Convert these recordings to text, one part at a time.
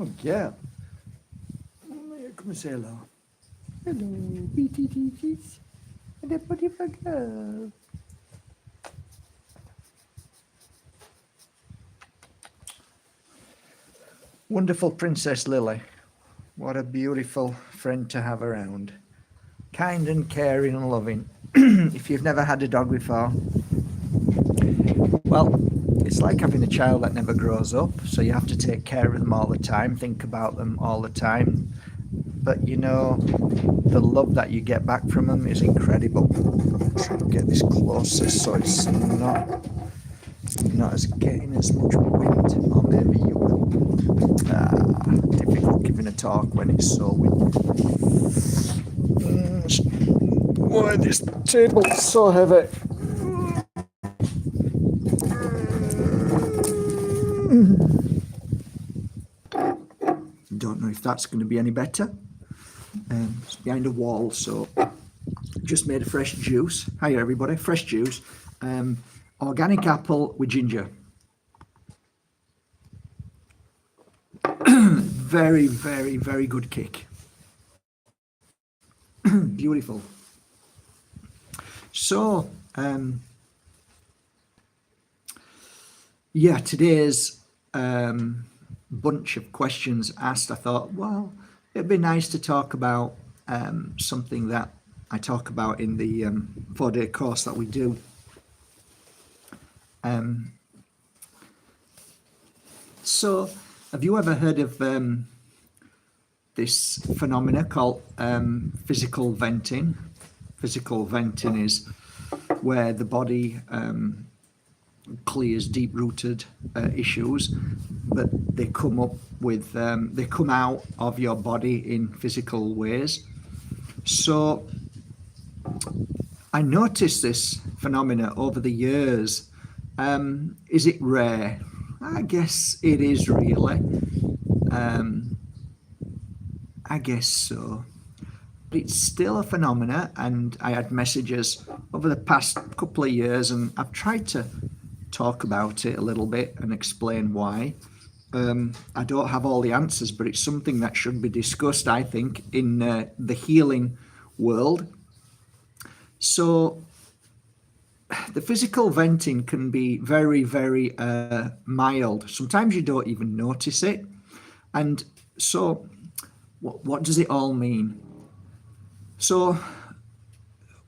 Oh, yeah. Come say hello. Hello, BTTs. And everybody girl. Wonderful Princess Lily. What a beautiful friend to have around. Kind and caring and loving. If you've never had a dog before, well, it's like having a child that never grows up. So you have to take care of them all the time, think about them all the time. But you know, the love that you get back from them is incredible. I'm trying to get this closer so it's not as getting as much wind, or maybe you will. Difficult giving a talk when it's so windy. Why this table is so heavy? Don't know if that's going to be any better. It's behind a wall, so just made a fresh juice. Hiya everybody, fresh juice. Organic apple with ginger. Very, very, very good kick. Beautiful. So, yeah, today's bunch of questions asked, I thought, well, it'd be nice to talk about something that I talk about in the 4-day course that we do. So, have you ever heard of this phenomena called physical venting? Physical venting is where the body clears deep-rooted issues, but they come up with they come out of your body in physical ways. So I noticed this phenomena over the years. Is it rare? I guess it is, really. I guess so. But it's still a phenomena, and I had messages over the past couple of years, and I've tried to talk about it a little bit and explain why. I don't have all the answers, but it's something that should be discussed, I think, in the healing world. So the physical venting can be very, very mild. Sometimes you don't even notice it. And so what does it all mean? So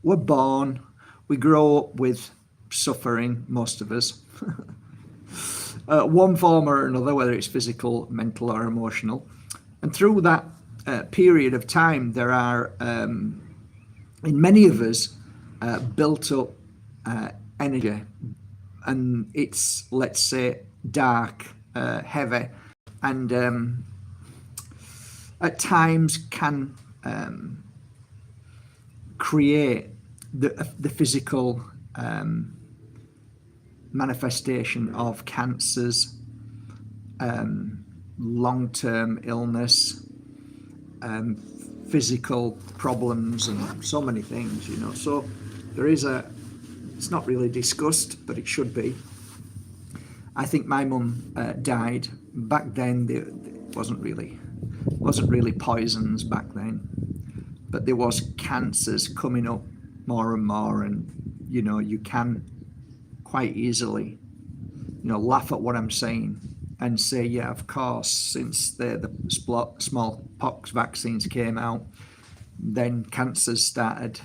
we're born, we grow up with suffering, most of us, one form or another, whether it's physical, mental or emotional. And through that period of time, there are, in many of us, built up energy, and it's, let's say, dark, heavy, and at times can create the physical manifestation of cancers, long-term illness, physical problems, and so many things, you know. So there is it's not really discussed, but it should be. I think my mum died back then. There wasn't really poisons back then, but there was cancers coming up more and more, and you know, you can quite easily, you know, laugh at what I'm saying and say, yeah, of course, since the smallpox vaccines came out, then cancers started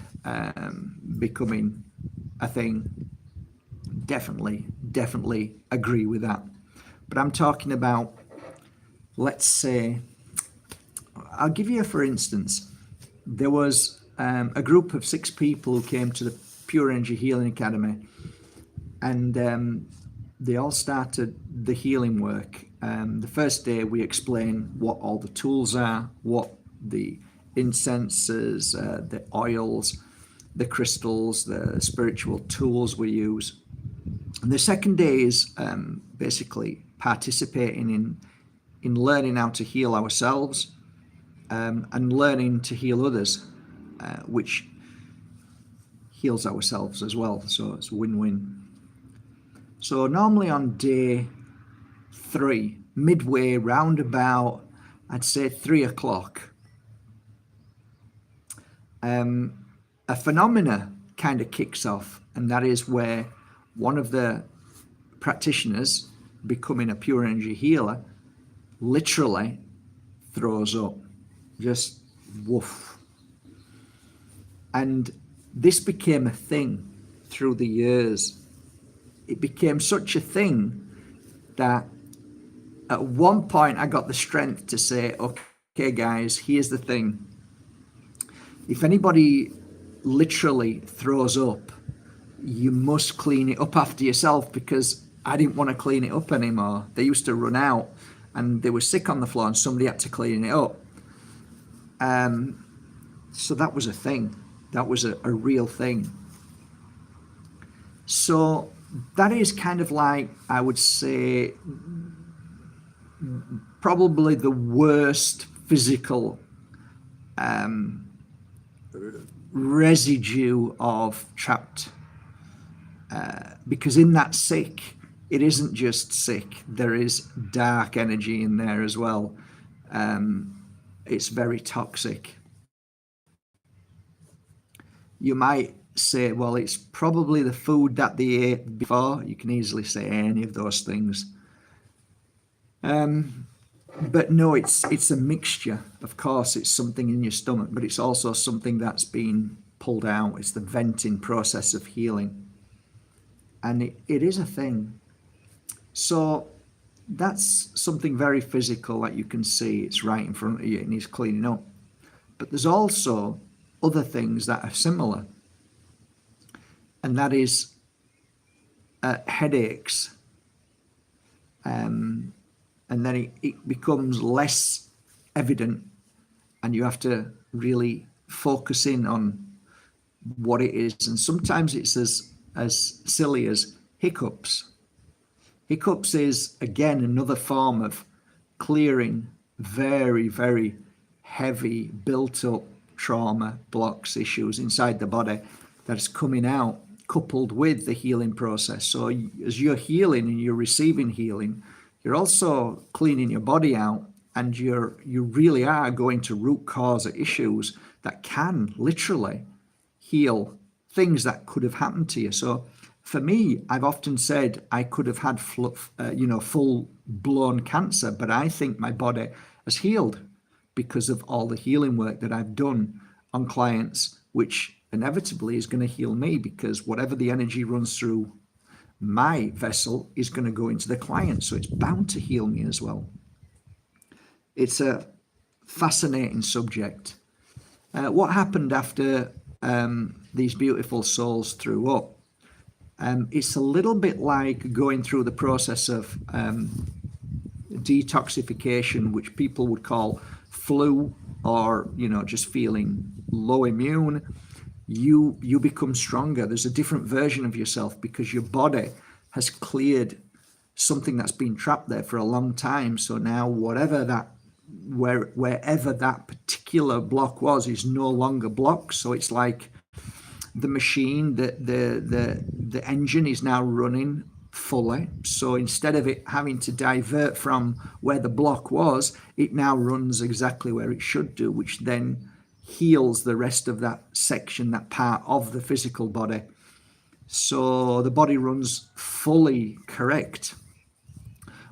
becoming a thing. Definitely agree with that. But I'm talking about, let's say, I'll give you a for instance. There was a group of 6 people who came to the Pure Energy Healing Academy, and they all started the healing work. The first day we explain what all the tools are, what the incenses, the oils, the crystals, the spiritual tools we use. And the second day is basically participating in learning how to heal ourselves, and learning to heal others, which heals ourselves as well. So it's a win-win. So normally on day 3, midway round about I'd say 3 o'clock, a phenomena kind of kicks off, and that is where one of the practitioners, becoming a pure energy healer, literally throws up, just woof. And this became a thing through the years. It became such a thing that at one point I got the strength to say, okay guys, here's the thing. If anybody literally throws up, you must clean it up after yourself, because I didn't want to clean it up anymore. They used to run out and they were sick on the floor and somebody had to clean it up. So that was a thing. That was a real thing. So that is kind of like, I would say, probably the worst physical residue of trapped, because in that sick, it isn't just sick, there is dark energy in there as well. It's very toxic. You might say, well, it's probably the food that they ate before. You can easily say any of those things. But no, it's a mixture. Of course, it's something in your stomach, but it's also something that's been pulled out. It's the venting process of healing. And it is a thing. So that's something very physical that you can see. It's right in front of you and he's cleaning up. But there's also other things that are similar. And that is headaches. And then it becomes less evident and you have to really focus in on what it is. And sometimes it's as silly as hiccups. Hiccups is, again, another form of clearing very, very heavy built-up trauma, blocks, issues inside the body that's coming out, coupled with the healing process. So as you're healing and you're receiving healing, you're also cleaning your body out, and you really are going to root cause issues that can literally heal things that could have happened to you. So for me, I've often said I could have had full-blown cancer, but I think my body has healed because of all the healing work that I've done on clients, which inevitably is going to heal me, because whatever the energy runs through my vessel is going to go into the client. So it's bound to heal me as well. It's a fascinating subject. What happened after these beautiful souls threw up? It's a little bit like going through the process of detoxification, which people would call flu, or just feeling low immune. You become stronger. There's a different version of yourself because your body has cleared something that's been trapped there for a long time. So now wherever that particular block was is no longer blocked. So it's like the machine, the engine is now running fully. So instead of it having to divert from where the block was, it now runs exactly where it should do, which then heals the rest of that section, that part of the physical body. So the body runs fully correct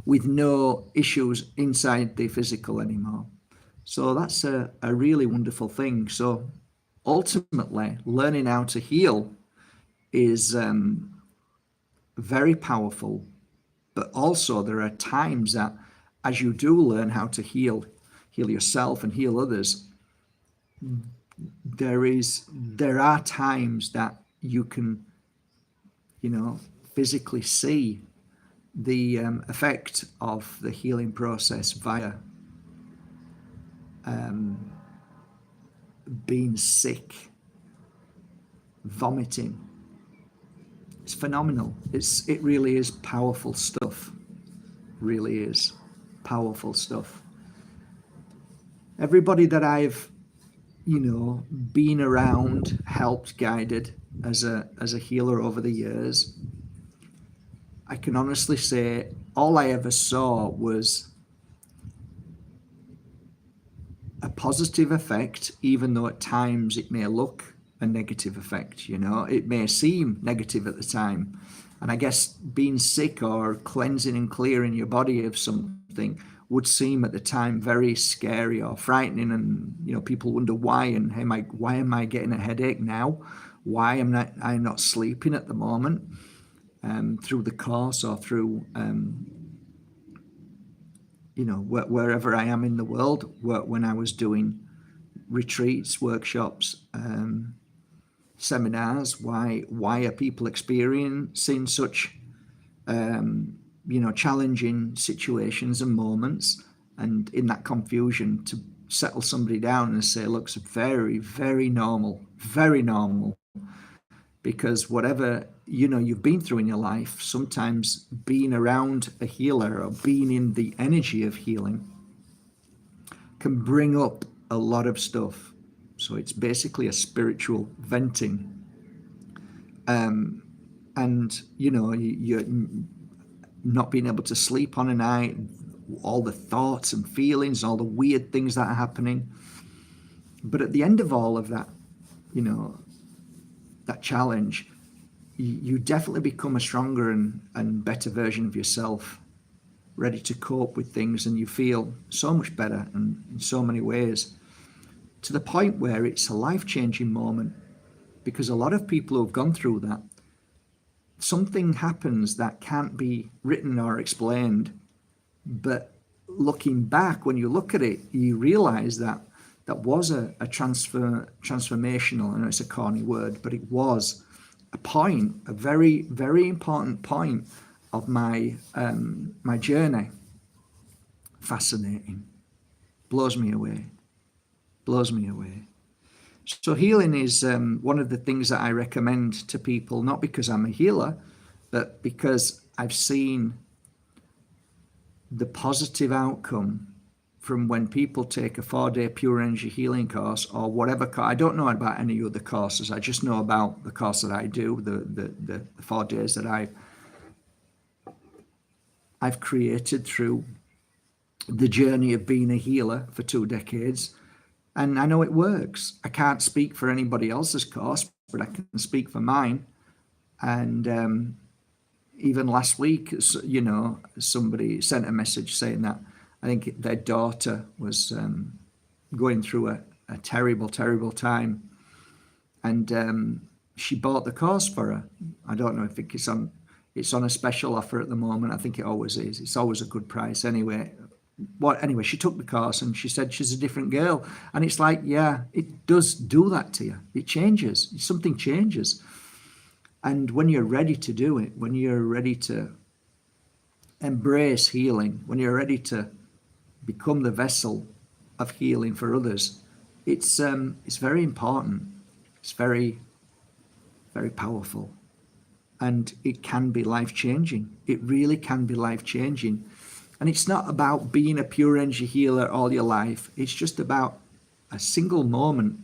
with no issues inside the physical anymore. So that's a really wonderful thing. So ultimately, learning how to heal is very powerful, but also there are times that as you do learn how to heal yourself and heal others, there are times that you can physically see the effect of the healing process via being sick, vomiting. It's phenomenal. It really is powerful stuff. Really is powerful stuff. Everybody that I've been around, helped, guided as a healer over the years, I can honestly say all I ever saw was a positive effect, even though at times it may look a negative effect. It may seem negative at the time. And I guess being sick or cleansing and clearing your body of something would seem at the time very scary or frightening, and people wonder why, and why am I getting a headache now? Why am I not sleeping at the moment? Through the course or through wherever I am in the world, when I was doing retreats, workshops, seminars, why are people experiencing such challenging situations and moments? And in that confusion, to settle somebody down and say, look, it's very, very normal, because whatever you've been through in your life, sometimes being around a healer or being in the energy of healing can bring up a lot of stuff. So it's basically a spiritual venting. And you're not being able to sleep on a night, all the thoughts and feelings, all the weird things that are happening. But at the end of all of that, that challenge, you definitely become a stronger and better version of yourself, ready to cope with things, and you feel so much better and in so many ways, to the point where it's a life-changing moment. Because a lot of people who've gone through that, something happens that can't be written or explained, but looking back, when you look at it, you realize that was a transformational, I know it's a corny word, but it was a very, very important point of my journey. Fascinating. Blows me away. So healing is one of the things that I recommend to people, not because I'm a healer, but because I've seen the positive outcome from when people take a 4-day pure energy healing course, or whatever. I don't know about any other courses. I just know about the course that I do, the 4 days that I've created through the journey of being a healer for 2 decades. And I know it works. I can't speak for anybody else's course, but I can speak for mine. And even last week, somebody sent a message saying that I think their daughter was going through a terrible, terrible time. And she bought the course for her. I don't know if it's on a special offer at the moment. I think it always is. It's always a good price anyway. Anyway, she took the course and she said she's a different girl. And it's like, yeah, it does do that to you. It changes. Something changes. And when you're ready to do it, when you're ready to embrace healing, when you're ready to become the vessel of healing for others, it's very important. It's very, very powerful. And it can be life-changing. It really can be life-changing. And it's not about being a pure energy healer all your life. It's just about a single moment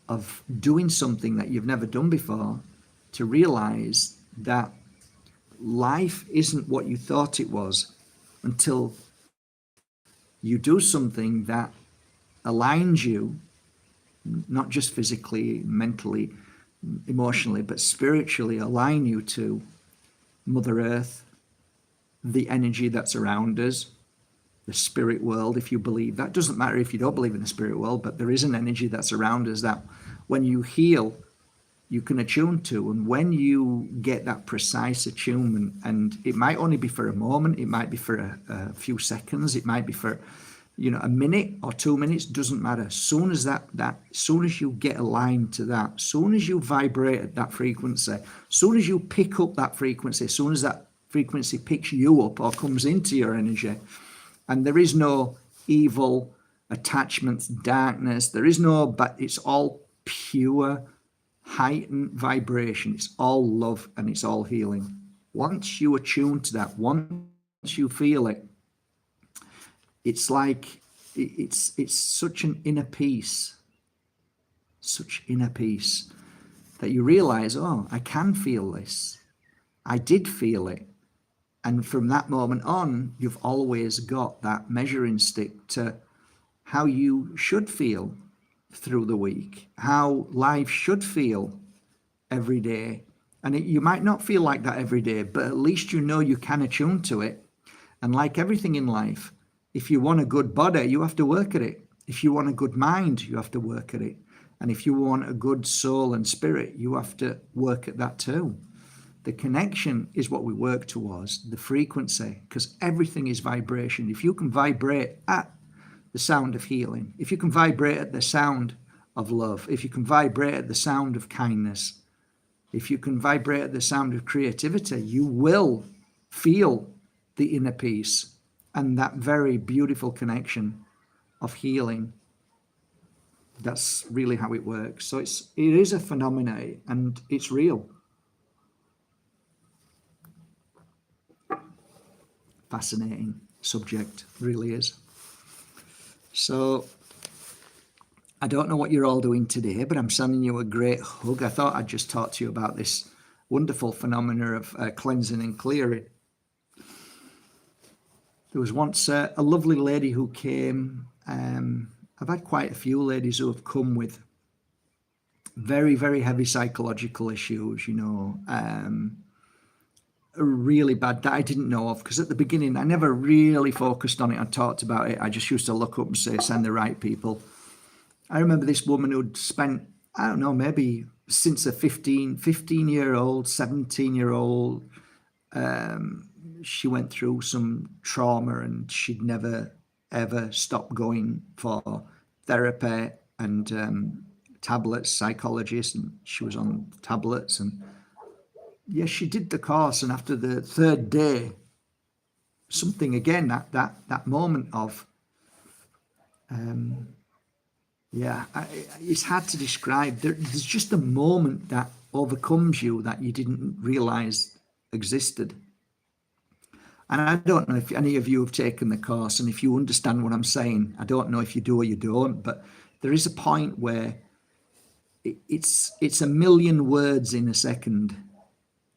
of doing something that you've never done before, to realize that life isn't what you thought it was until you do something that aligns you, not just physically, mentally, emotionally, but spiritually align you to Mother Earth, the energy that's around us, the spirit world, if you believe that. Doesn't matter if you don't believe in the spirit world, but there is an energy that's around us that when you heal, you can attune to. And when you get that precise attunement, and it might only be for a moment, it might be for a few seconds, it might be for a minute or 2 minutes, doesn't matter. Soon as soon as you get aligned to that, soon as you vibrate at that frequency, soon as you pick up that frequency, soon as that frequency picks you up or comes into your energy, and there is no evil attachments, darkness, but it's all pure, heightened vibration. It's all love and it's all healing. Once you attune to that, once you feel it, it's like it's such an inner peace, that you realize, oh, I can feel this. I did feel it. And from that moment on, you've always got that measuring stick to how you should feel through the week, how life should feel every day. And you might not feel like that every day, but at least you know you can attune to it. And like everything in life, if you want a good body, you have to work at it. If you want a good mind, you have to work at it. And if you want a good soul and spirit, you have to work at that too. The connection is what we work towards, the frequency, because everything is vibration. If you can vibrate at the sound of healing, if you can vibrate at the sound of love, if you can vibrate at the sound of kindness, if you can vibrate at the sound of creativity, you will feel the inner peace and that very beautiful connection of healing. That's really how it works. So it is a phenomenon, and it's real. Fascinating subject, really is. So I don't know what you're all doing today, but I'm sending you a great hug. I thought I'd just talk to you about this wonderful phenomena of cleansing and clearing. There was once a lovely lady who came. I've had quite a few ladies who have come with very, very heavy psychological issues, really bad that I didn't know of, because at the beginning I never really focused on it. I talked about it. I just used to look up and say, send the right people. I remember this woman who'd spent, I don't know, maybe since a 15-year-old, 17-year-old, she went through some trauma, and she'd never, ever stopped going for therapy and tablets, psychologists, and she was on tablets. And yes, she did the course, and after the third day, something again, that moment of, it's hard to describe. There's just a moment that overcomes you that you didn't realize existed. And I don't know if any of you have taken the course, and if you understand what I'm saying. I don't know if you do or you don't, but there is a point where it's a million words in a second.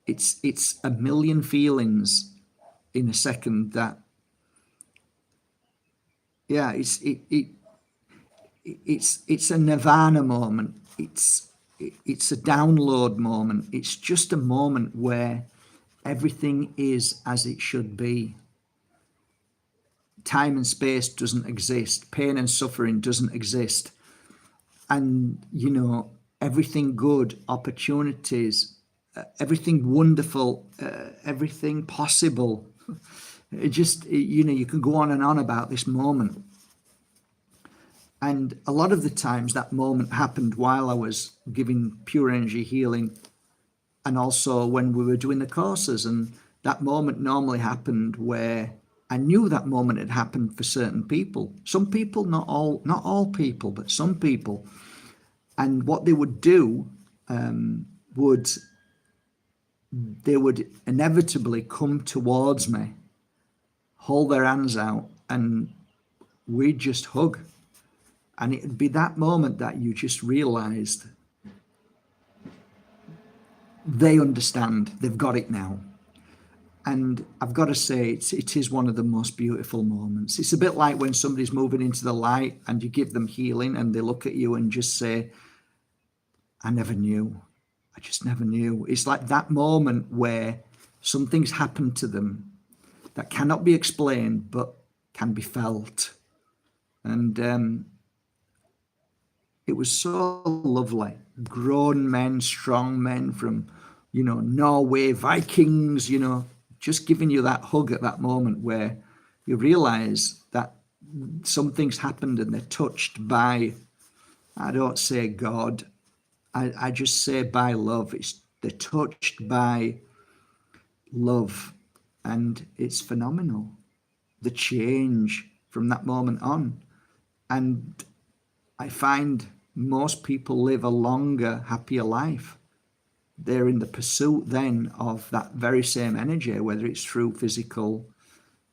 It's a million feelings in a second. That, yeah, it's a nirvana moment. It's a download moment. It's just a moment where everything is as it should be. Time and space doesn't exist. Pain and suffering doesn't exist. And, everything good, opportunities, everything wonderful, everything possible. You can go on and on about this moment. And a lot of the times that moment happened while I was giving pure energy healing, and also when we were doing the courses. And that moment normally happened where I knew that moment had happened for certain people. Some people, not all people, but some people. And what they would do, they would inevitably come towards me, hold their hands out, and we'd just hug. And it'd be that moment that you just realized they understand, they've got it now. And I've got to say, it is one of the most beautiful moments. It's a bit like when somebody's moving into the light and you give them healing and they look at you and just say, I never knew. I just never knew. It's like that moment where something's happened to them that cannot be explained, but can be felt. And it was so lovely. Grown men, strong men from, Norway, Vikings, just giving you that hug at that moment where you realize that something's happened and they're touched by, I don't say God, I just say by love. They're touched by love, and it's phenomenal, the change from that moment on. And I find most people live a longer, happier life. They're in the pursuit then of that very same energy, whether it's through physical,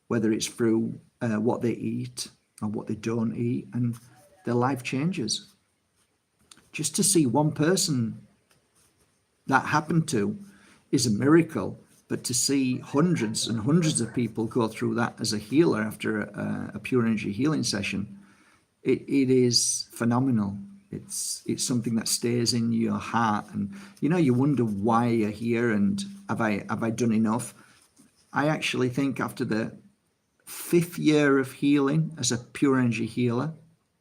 whether it's through what they eat or what they don't eat, and their life changes. Just to see one person that happened to is a miracle, but to see hundreds and hundreds of people go through that as a healer after a pure energy healing session, it is phenomenal. It's something that stays in your heart, and you wonder why you're here, and have I done enough? I actually think after the 5th year of healing as a pure energy healer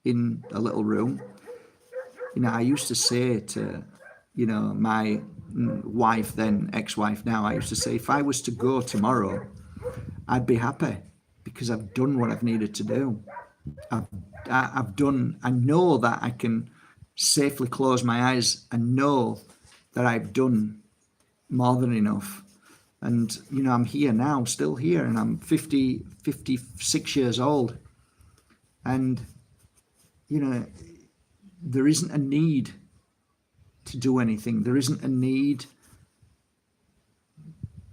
in a little room, I used to say to my wife, then ex-wife now, I used to say, if I was to go tomorrow, I'd be happy because I've done what I've needed to do. I've done, I know that I can safely close my eyes and know that I've done more than enough. And, I'm here now, still here, and I'm 56 years old. And, there isn't a need to do anything. There isn't a need,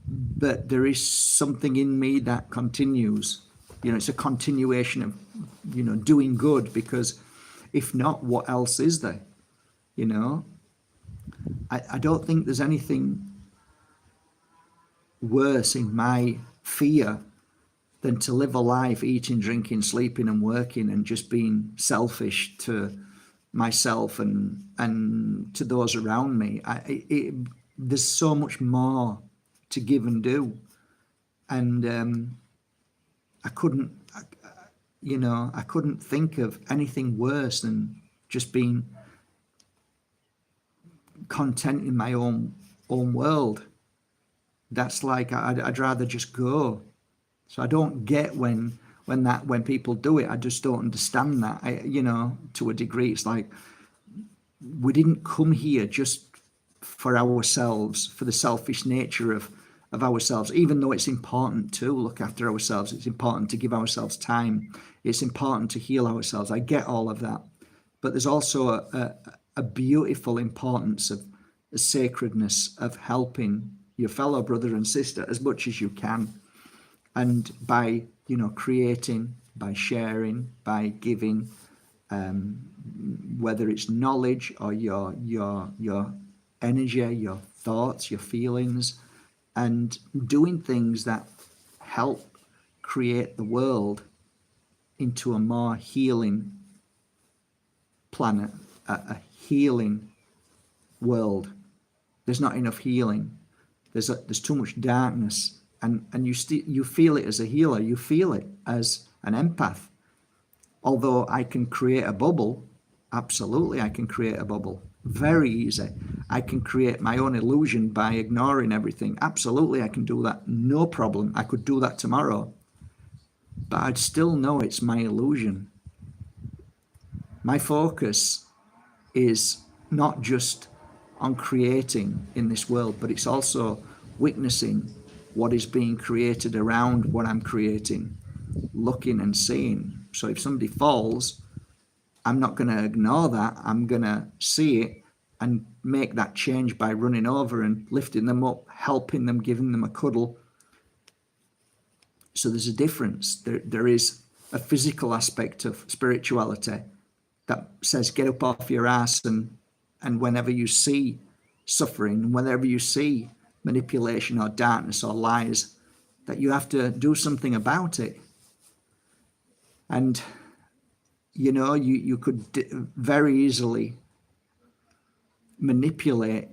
but there is something in me that continues. It's a continuation of, doing good, because if not, what else is there? I don't think there's anything worse in my fear than to live a life eating, drinking, sleeping and working and just being selfish to myself and to those around me. There's so much more to give and do, and I couldn't think of anything worse than just being content in my own world. That's like, I'd rather just go. So I don't get when people do it. I just don't understand that. To a degree, it's like we didn't come here just for ourselves, for the selfish nature of ourselves, even though it's important to look after ourselves. It's important to give ourselves time. It's important to heal ourselves. I get all of that. But there's also a beautiful importance of the sacredness of helping your fellow brother and sister as much as you can. And by, creating, by sharing, by giving, whether it's knowledge or your energy, your thoughts, your feelings, and doing things that help create the world into a more healing planet, a healing world. There's not enough healing. There's too much darkness, and you feel it as a healer. You feel it as an empath. Although I can create a bubble, absolutely I can create a bubble. Very easy. I can create my own illusion by ignoring everything. Absolutely I can do that. No problem. I could do that tomorrow. But I'd still know it's my illusion. My focus is not just on creating in this world, but it's also witnessing what is being created around what I'm creating, looking and seeing. So if somebody falls, I'm not going to ignore that. I'm going to see it and make that change by running over and lifting them up, helping them, giving them a cuddle. So there's a difference. There is a physical aspect of spirituality that says get up off your ass, and whenever you see suffering, whenever you see manipulation or darkness or lies, that you have to do something about it. And you could very easily manipulate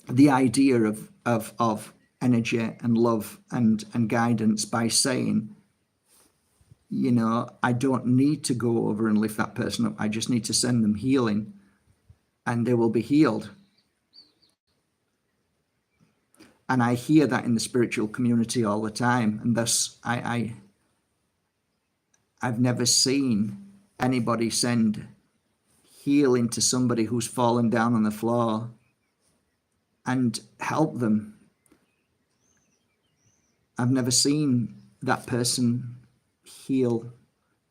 the idea of energy and love and guidance by saying, I don't need to go over and lift that person up. I just need to send them healing and they will be healed. And I hear that in the spiritual community all the time. And thus I've never seen anybody send healing to somebody who's fallen down on the floor and help them. I've never seen that person heal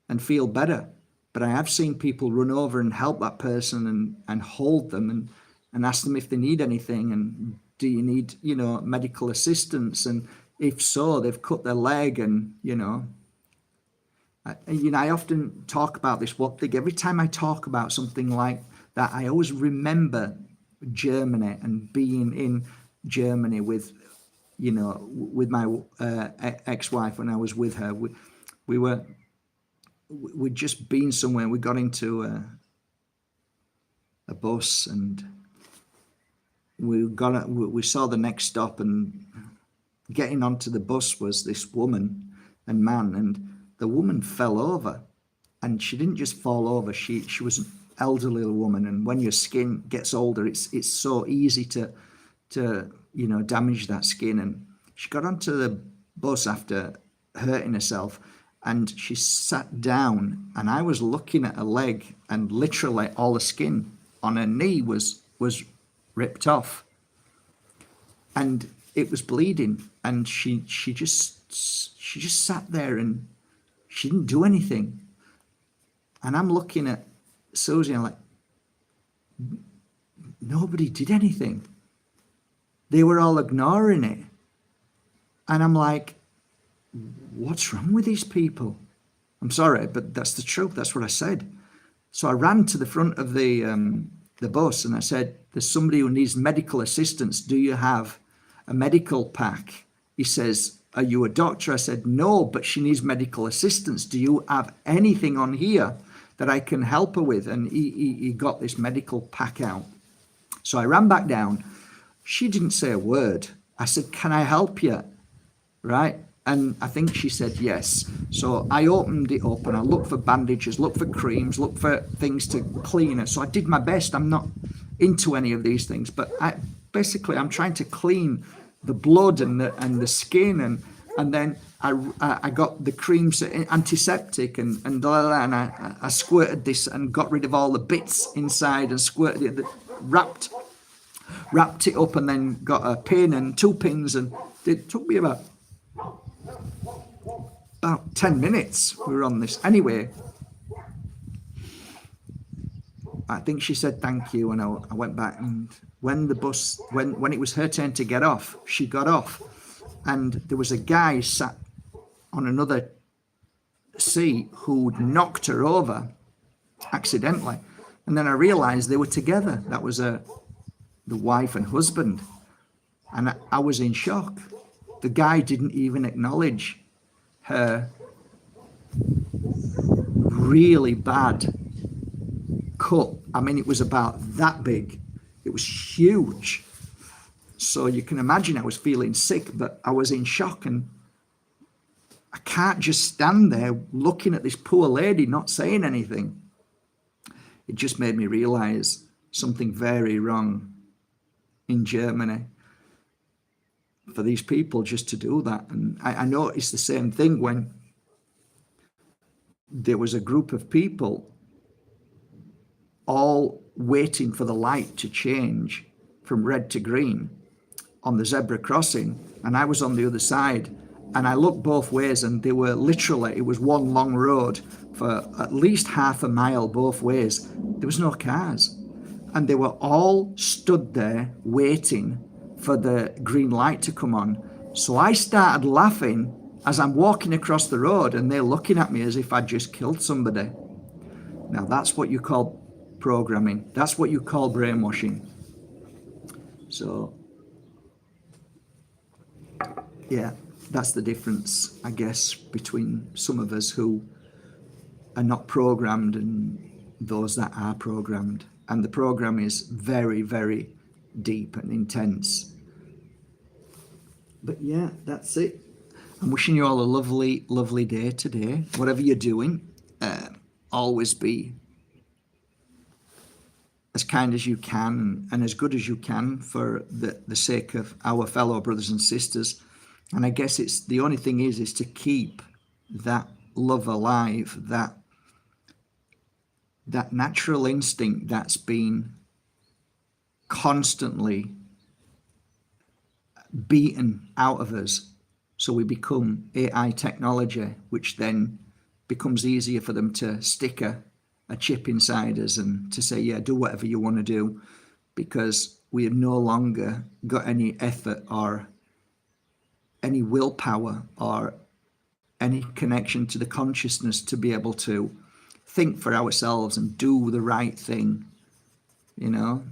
and feel better, but I have seen people run over and help that person and hold them and ask them if they need anything, and do you need medical assistance, and if so, they've cut their leg, and I often talk about this one thing. Every time I talk about something like that, I always remember Germany and being in Germany with my ex-wife when I was with her. We were we'd just been somewhere. We got into a bus, and we saw the next stop, and getting onto the bus was this woman and man, and the woman fell over, and she didn't just fall over. She was an elderly woman, and when your skin gets older, it's so easy to damage that skin. And she got onto the bus after hurting herself, and she sat down, and I was looking at her leg, and literally all the skin on her knee was ripped off, and it was bleeding, and she just sat there, and she didn't do anything. And I'm looking at Susie, and I'm like, nobody did anything. They were all ignoring it. And I'm like, what's wrong with these people? I'm sorry, but that's the truth. That's what I said. So I ran to the front of the bus, and I said, there's somebody who needs medical assistance. Do you have a medical pack? He says, are you a doctor? I said, no, but she needs medical assistance. Do you have anything on here that I can help her with? And he got this medical pack out. So I ran back down. She didn't say a word. I said, can I help you? Right? And I think she said yes. So I opened it up, and I looked for bandages, looked for creams, looked for things to clean it. So I did my best. I'm not into any of these things, but I'm trying to clean the blood and the skin, and then I got the creams, antiseptic, and I squirted this and got rid of all the bits inside and squirted it, wrapped it up, and then got a pin and 2 pins, and it took me about 10 minutes. We were on this anyway. I think she said thank you, and I went back, and when the bus, when it was her turn to get off, she got off, and there was a guy sat on another seat who'd knocked her over accidentally, and then I realized they were together. That was the wife and husband, and I was in shock. The guy didn't even acknowledge her really bad cut. I mean, it was about that big. It was huge. So you can imagine I was feeling sick, but I was in shock, and I can't just stand there looking at this poor lady not saying anything. It just made me realize something very wrong in Germany for these people just to do that. And I noticed the same thing when there was a group of people all waiting for the light to change from red to green on the zebra crossing, and I was on the other side, and I looked both ways, and they were literally, it was one long road for at least half a mile both ways. There was no cars, and they were all stood there waiting for the green light to come on. So I started laughing as I'm walking across the road, and they're looking at me as if I'd just killed somebody. Now that's what you call programming. That's what you call brainwashing. So yeah, that's the difference, I guess, between some of us who are not programmed and those that are programmed. And the program is very, very deep and intense. But yeah, that's it. I'm wishing you all a lovely, lovely day today. Whatever you're doing, always be as kind as you can and as good as you can for the sake of our fellow brothers and sisters. And I guess it's the only thing is to keep that love alive, that natural instinct that's been constantly beaten out of us. So we become AI technology, which then becomes easier for them to stick a chip inside us and to say, yeah, do whatever you want to do, because we have no longer got any effort or any willpower or any connection to the consciousness to be able to think for ourselves and do the right thing, you know.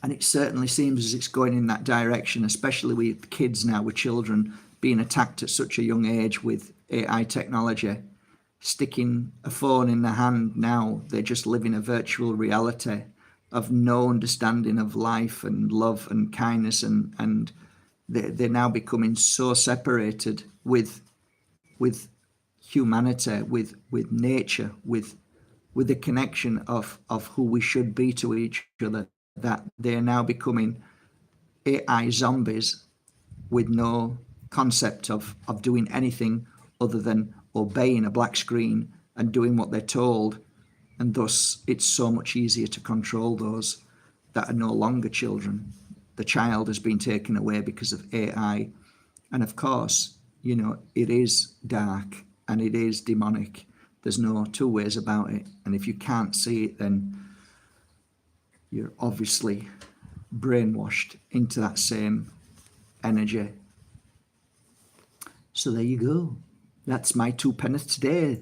And it certainly seems as it's going in that direction, especially with kids now, with children being attacked at such a young age with AI technology. sticking a phone in their hand now. They just live in a virtual reality of no understanding of life and love and kindness, and they're now becoming so separated with humanity, with nature, with the connection of who we should be to each other, that they're now becoming AI zombies with no concept of doing anything other than obeying a black screen and doing what they're told. And thus it's so much easier to control those that are no longer children. The child has been taken away because of AI. And of course, you know, it is dark and it is demonic. There's no two ways about it. And if you can't see it, then you're obviously brainwashed into that same energy. So there you go. That's my 2 pence today.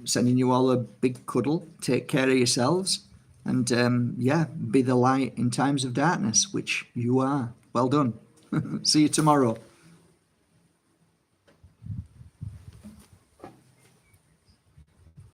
Sending you all a big cuddle. Take care of yourselves. And yeah, be the light in times of darkness, which you are. Well done. See you tomorrow.